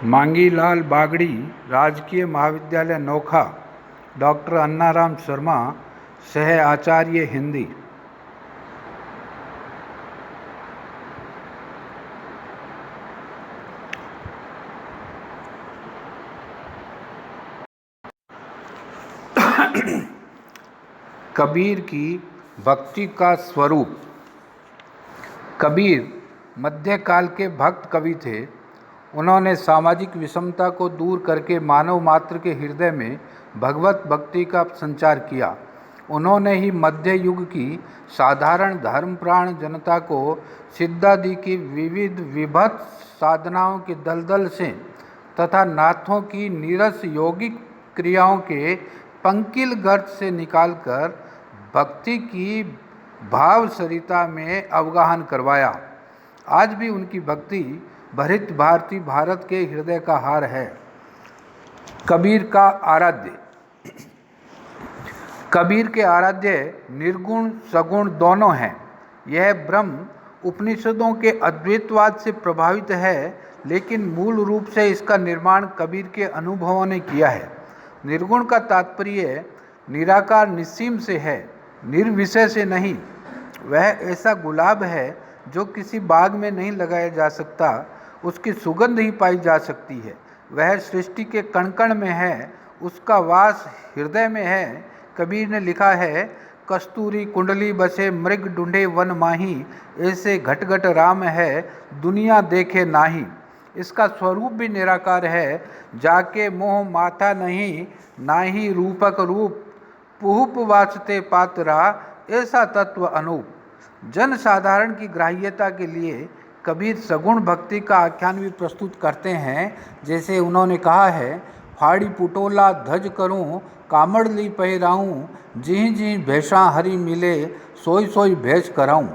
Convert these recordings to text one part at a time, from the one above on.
मांगीलाल बागड़ी, राजकीय महाविद्यालय नोखा, डॉक्टर अन्नाराम शर्मा, सह आचार्य हिंदी। कबीर की भक्ति का स्वरूप। कबीर मध्यकाल के भक्त कवि थे। उन्होंने सामाजिक विषमता को दूर करके मानव मात्र के हृदय में भगवत भक्ति का संचार किया। उन्होंने ही मध्य युग की साधारण धर्मप्राण जनता को सिद्धादि की विविध विभत्स साधनाओं के दलदल से तथा नाथों की नीरस योगिक क्रियाओं के पंकिल गर्त से निकालकर भक्ति की भाव सरिता में अवगाहन करवाया। आज भी उनकी भक्ति भरित भारतीय भारत के हृदय का हार है। कबीर का आराध्य। कबीर के आराध्य निर्गुण सगुण दोनों हैं। यह ब्रह्म उपनिषदों के अद्वैतवाद से प्रभावित है, लेकिन मूल रूप से इसका निर्माण कबीर के अनुभवों ने किया है। निर्गुण का तात्पर्य निराकार निस्सीम से है, निर्विषय से नहीं। वह ऐसा गुलाब है जो किसी बाग में नहीं लगाया जा सकता, उसकी सुगंध ही पाई जा सकती है। वह सृष्टि के कण कण में है, उसका वास हृदय में है। कबीर ने लिखा है, कस्तूरी कुंडली बसे मृग ढूंढे वन माही, ऐसे घट घट राम है दुनिया देखे नाही। इसका स्वरूप भी निराकार है। जाके मोह माथा नहीं, नाही रूपक रूप, पुहुप वाचते पात्रा, ऐसा तत्व अनूप। जन साधारण की ग्राह्यता के लिए कबीर सगुण भक्ति का आख्यान भी प्रस्तुत करते हैं। जैसे उन्होंने कहा है, फाड़ी पुटोला धज करूं, कामड़ ली पहिराऊं, जिहि जिहि भेषा हरि मिले, सोई सोई भेष कराऊं।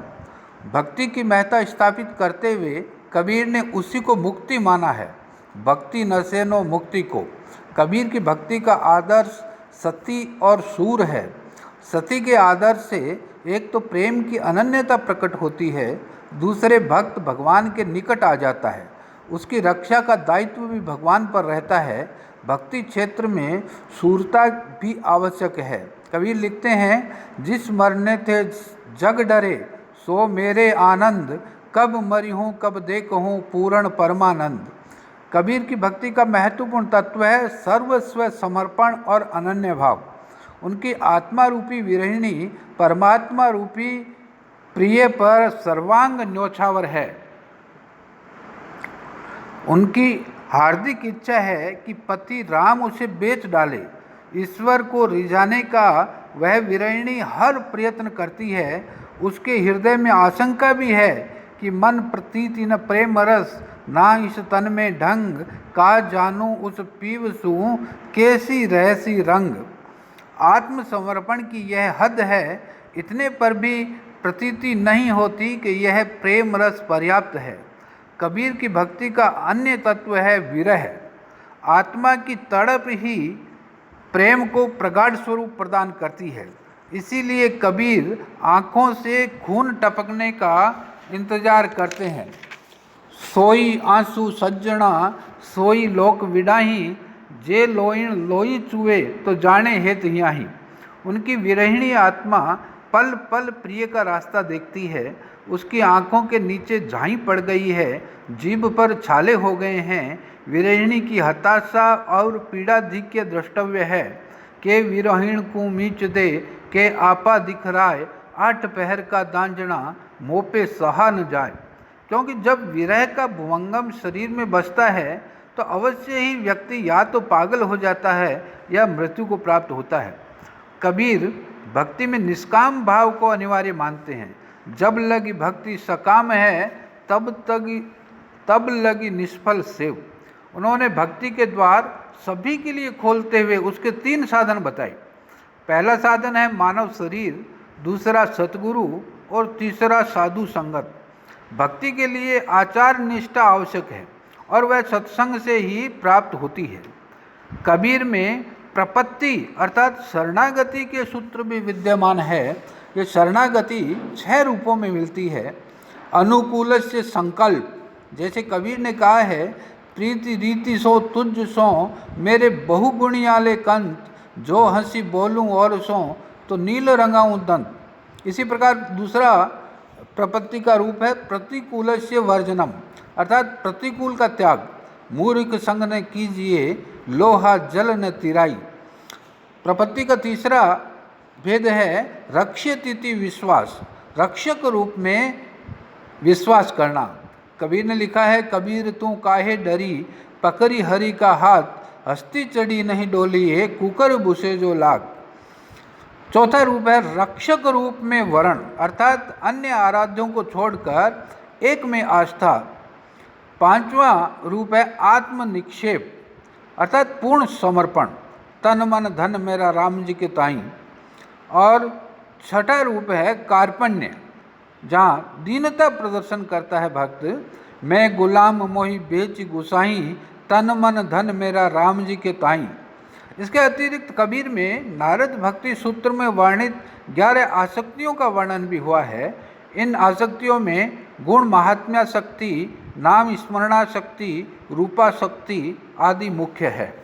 भक्ति की महत्ता स्थापित करते हुए कबीर ने उसी को मुक्ति माना है। भक्ति नसेनो मुक्ति को। कबीर की भक्ति का आदर्श सती और सूर है। सती के आदर्श से एक तो प्रेम की अनन्यता प्रकट होती है, दूसरे भक्त भगवान के निकट आ जाता है। उसकी रक्षा का दायित्व भी भगवान पर रहता है। भक्ति क्षेत्र में शूरता भी आवश्यक है। कबीर लिखते हैं, जिस मरने थे जग डरे, सो मेरे आनंद, कब मरी हूँ कब देखूँ पूर्ण परमानंद। कबीर की भक्ति का महत्वपूर्ण तत्व है सर्वस्व समर्पण और अनन्य भाव। उनकी आत्मा रूपी विरहिणी परमात्मा रूपी प्रिय पर सर्वांग न्योछावर है। उनकी हार्दिक इच्छा है कि पति राम उसे बेच डाले। ईश्वर को रिझाने का वह विरहिणी हर प्रयत्न करती है। उसके हृदय में आशंका भी है कि मन प्रतीति न प्रेम रस, ना इस तन में ढंग, का जानू उस पीवसू, कैसी रहसी रंग। आत्मसमर्पण की यह हद है, इतने पर भी प्रतीति नहीं होती कि यह प्रेम रस पर्याप्त है। कबीर की भक्ति का अन्य तत्व है विरह। आत्मा की तड़प ही प्रेम को प्रगाढ़ स्वरूप प्रदान करती है। इसीलिए कबीर आँखों से खून टपकने का इंतजार करते हैं। सोई आंसू सज्जणा, सोई लोक विडाही, जे लोइन लोई चुए तो जाने हेत हियाही। उनकी विरहिणी आत्मा पल पल प्रिय का रास्ता देखती है। उसकी आंखों के नीचे झाई पड़ गई है, जीभ पर छाले हो गए हैं। विरहिणी की हताशा और पीड़ाधिक्य द्रष्टव्य है। के विरहिण को मीच दे, के आपा दिखराए, आठ पहर का दांजना, मोपे सहा न जाए। क्योंकि जब विरह का भुवंगम शरीर में बसता है तो अवश्य ही व्यक्ति या तो पागल हो जाता है या मृत्यु को प्राप्त होता है। कबीर भक्ति में निष्काम भाव को अनिवार्य मानते हैं। जब लगी भक्ति सकाम है, तब लगी निष्फल सेव। उन्होंने भक्ति के द्वार सभी के लिए खोलते हुए उसके 3 साधन बताए। पहला साधन है मानव शरीर, दूसरा सतगुरु और तीसरा साधु संगत। भक्ति के लिए आचार निष्ठा आवश्यक है और वह सत्संग से ही प्राप्त होती है। कबीर में प्रपत्ति अर्थात शरणागति के सूत्र भी विद्यमान है। ये शरणागति 6 रूपों में मिलती है। अनुकूल से संकल्प, जैसे कबीर ने कहा है प्रीति रीति सो तुझ सो मेरे बहुगुणियाले कंत, जो हंसी बोलूं और सो तो नील रंगाऊं दंत। इसी प्रकार दूसरा प्रपत्ति का रूप है प्रतिकूलस्य वर्जनम, अर्थात प्रतिकूल का त्याग। मूर्ख संग न कीजिए लोहा जल न तिराई। प्रपत्ति का तीसरा भेद है रक्ष्यतिथि विश्वास, रक्षक रूप में विश्वास करना। कबीर ने लिखा है, कबीर तू काहे डरी, पकड़ी हरि का हाथ, हस्ती चढ़ी नहीं डोली है, कुकर बुसे जो लाग। चौथा रूप है रक्षक रूप में वरण, अर्थात अन्य आराध्यों को छोड़कर एक में आस्था। पांचवा रूप है आत्म निक्षेप, अर्थात पूर्ण समर्पण, तन मन धन मेरा राम जी के ताई। और छठा रूप है कार्पण्य, जहाँ दीनता प्रदर्शन करता है भक्त, मैं गुलाम मोहि बेच गुसाई, तन मन धन मेरा राम जी के ताई। इसके अतिरिक्त कबीर में नारद भक्ति सूत्र में वर्णित 11 आसक्तियों का वर्णन भी हुआ है। इन आसक्तियों में गुण महात्म्य शक्ति, नाम स्मरणा शक्ति, रूपा शक्ति आदि मुख्य है।